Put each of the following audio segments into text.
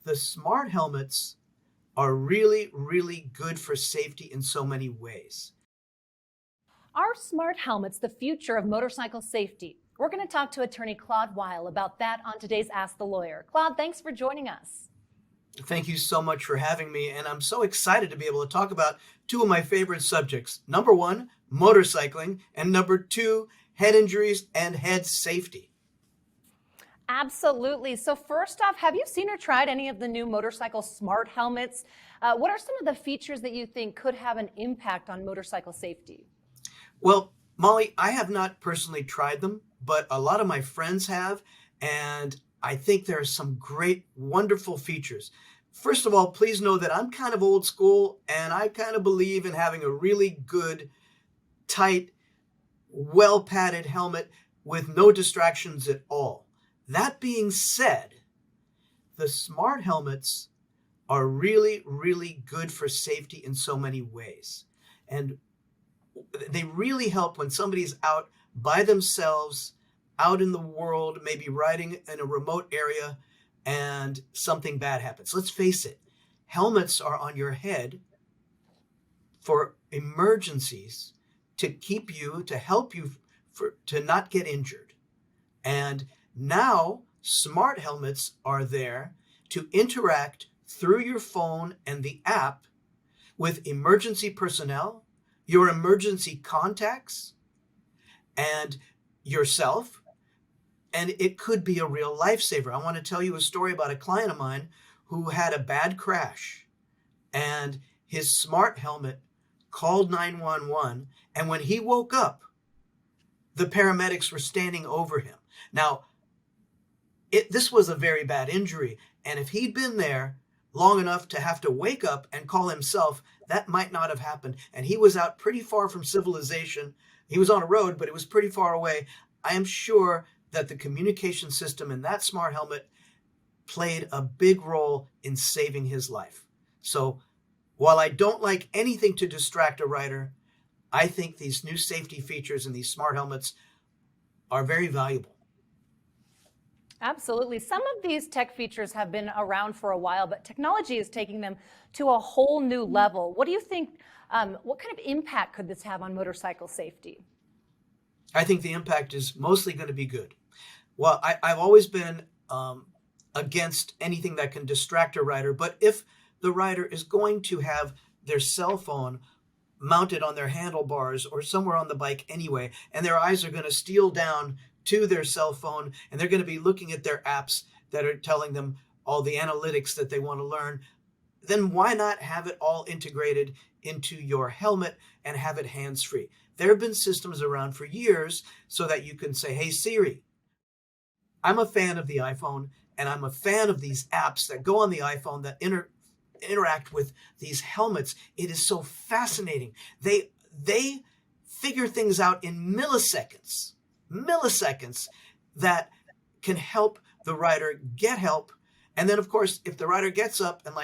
the smart helmets are really, really good for safety in so many ways. Are smart helmets the future of motorcycle safety? We're going to talk to attorney Claude Wyle about that on today's Ask the Lawyer. Claude, thanks for joining us. Thank you so much for having me, and I'm so excited to be able to talk about two of my favorite subjects. Number one, motorcycling, and number two, head injuries and head safety. Absolutely. So first off, have you seen or tried any of the new motorcycle smart helmets? What are some of the features that you think could have an impact on motorcycle safety? Well, Molly, I have not personally tried them, but a lot of my friends have, and I think there are some great, wonderful features. First of all, please know that I'm kind of old school, and I kind of believe in having a really good, tight, well-padded helmet with no distractions at all. That being said, the smart helmets are really, really good for safety in so many ways. And they really help when somebody's out by themselves, out in the world, maybe riding in a remote area, and something bad happens. Let's face it, helmets are on your head for emergencies, to keep you, to help you to not get injured. And now smart helmets are there to interact through your phone and the app with emergency personnel, your emergency contacts, and yourself. And it could be a real lifesaver. I want to tell you a story about a client of mine who had a bad crash, and his smart helmet called 911. And when he woke up, the paramedics were standing over him. Now, this was a very bad injury. And if he'd been there long enough to have to wake up and call himself, that might not have happened. And he was out pretty far from civilization. He was on a road, but it was pretty far away. I am sure that the communication system in that smart helmet played a big role in saving his life. So while I don't like anything to distract a rider, I think these new safety features in these smart helmets are very valuable. Absolutely. Some of these tech features have been around for a while, but technology is taking them to a whole new level. What do you think, what kind of impact could this have on motorcycle safety? I think the impact is mostly going to be good. Well, I've always been against anything that can distract a rider, but if the rider is going to have their cell phone mounted on their handlebars or somewhere on the bike anyway, and their eyes are going to steal down to their cell phone, and they're going to be looking at their apps that are telling them all the analytics that they want to learn, then why not have it all integrated into your helmet and have it hands-free? There have been systems around for years so that you can say, hey, Siri, I'm a fan of the iPhone, and I'm a fan of these apps that go on the iPhone that interact with these helmets. It is so fascinating. They figure things out in milliseconds that can help the rider get help. And then, of course, if the rider gets up and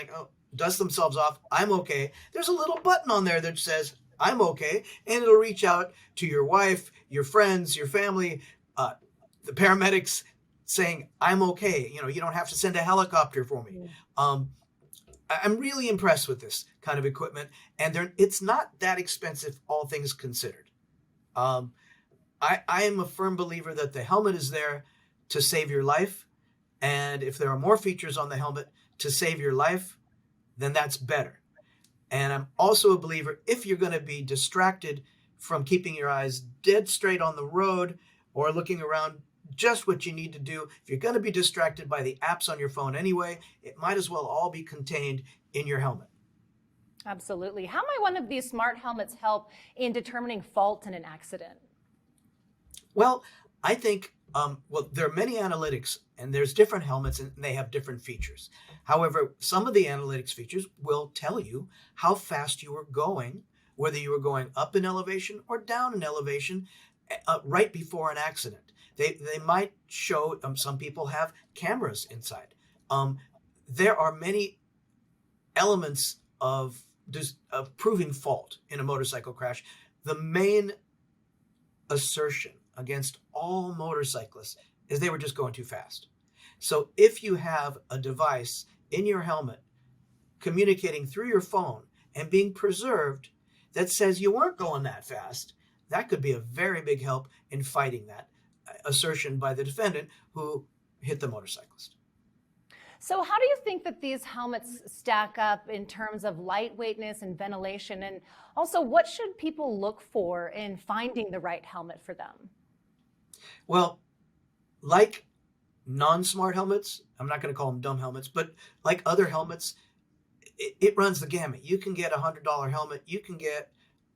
dusts themselves off, I'm okay, there's a little button on there that says, I'm okay, and it'll reach out to your wife, your friends, your family, the paramedics saying, I'm okay. You don't have to send a helicopter for me. I'm really impressed with this kind of equipment, and it's not that expensive, all things considered. I am a firm believer that the helmet is there to save your life, and if there are more features on the helmet to save your life, then that's better. And I'm also a believer, if you're going to be distracted from keeping your eyes dead straight on the road or looking around, just what you need to do, if you're going to be distracted by the apps on your phone anyway, it might as well all be contained in your helmet. Absolutely. How might one of these smart helmets help in determining fault in an accident? Well, I think, there are many analytics, and there's different helmets, and they have different features. However, some of the analytics features will tell you how fast you were going, whether you were going up in elevation or down in elevation right before an accident. They might show, some people have cameras inside. There are many elements of proving fault in a motorcycle crash. The main assertion against all motorcyclists is they were just going too fast. So if you have a device in your helmet communicating through your phone and being preserved that says you weren't going that fast, that could be a very big help in fighting that assertion by the defendant who hit the motorcyclist. So how do you think that these helmets stack up in terms of lightweightness and ventilation? And also, what should people look for in finding the right helmet for them? Well, like non-smart helmets, I'm not going to call them dumb helmets, but like other helmets, it runs the gamut. You can get a $100 helmet. You can get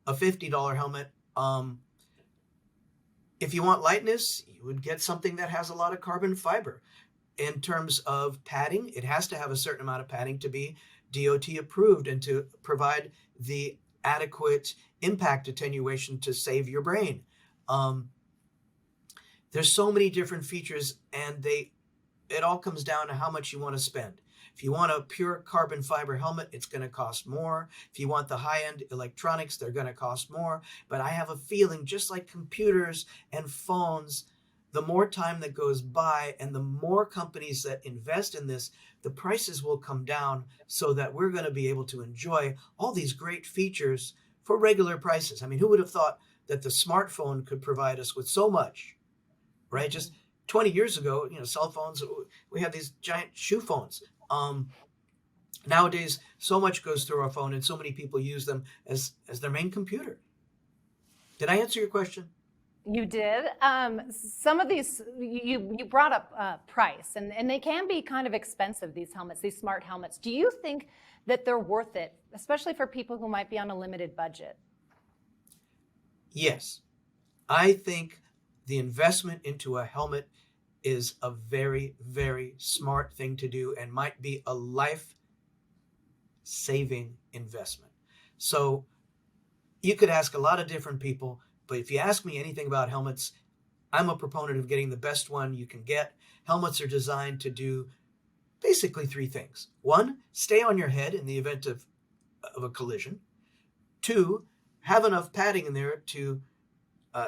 a $50 helmet. If you want lightness, you would get something that has a lot of carbon fiber. In terms of padding, it has to have a certain amount of padding to be DOT approved and to provide the adequate impact attenuation to save your brain. There's so many different features, and it all comes down to how much you want to spend. If you want a pure carbon fiber helmet, it's going to cost more. If you want the high-end electronics, they're going to cost more. But I have a feeling, just like computers and phones, the more time that goes by and the more companies that invest in this, the prices will come down so that we're going to be able to enjoy all these great features for regular prices. I mean, who would have thought that the smartphone could provide us with so much, right? Just 20 years ago, cell phones, we had these giant shoe phones. Nowadays, so much goes through our phone and so many people use them as their main computer. Did I answer your question? You did. Some of these, you brought up price, and they can be kind of expensive, these helmets, these smart helmets. Do you think that they're worth it, especially for people who might be on a limited budget? Yes. I think the investment into a helmet is a very, very smart thing to do and might be a life-saving investment. So you could ask a lot of different people, but if you ask me anything about helmets, I'm a proponent of getting the best one you can get. Helmets are designed to do basically three things. One, stay on your head in the event of a collision. Two, have enough padding in there to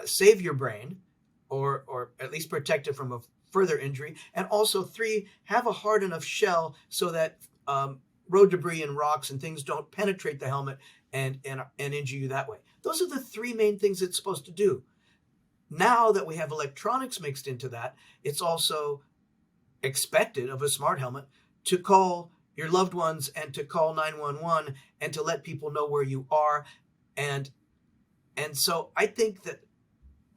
save your brain or at least protect it from a further injury. And also three, have a hard enough shell so that road debris and rocks and things don't penetrate the helmet and injure you that way. Those are the three main things it's supposed to do. Now that we have electronics mixed into that, it's also expected of a smart helmet to call your loved ones and to call 911 and to let people know where you are. And so I think that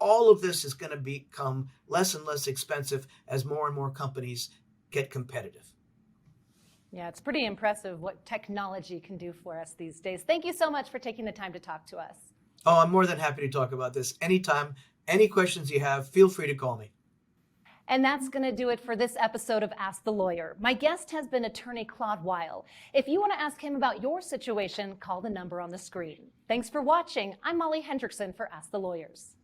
all of this is going to become less and less expensive as more and more companies get competitive. Yeah, it's pretty impressive what technology can do for us these days. Thank you so much for taking the time to talk to us. Oh, I'm more than happy to talk about this anytime. Any questions you have, feel free to call me. And that's going to do it for this episode of Ask the Lawyer. My guest has been attorney Claude Wyle. If you want to ask him about your situation, call the number on the screen. Thanks for watching. I'm Molly Hendrickson for Ask the Lawyers.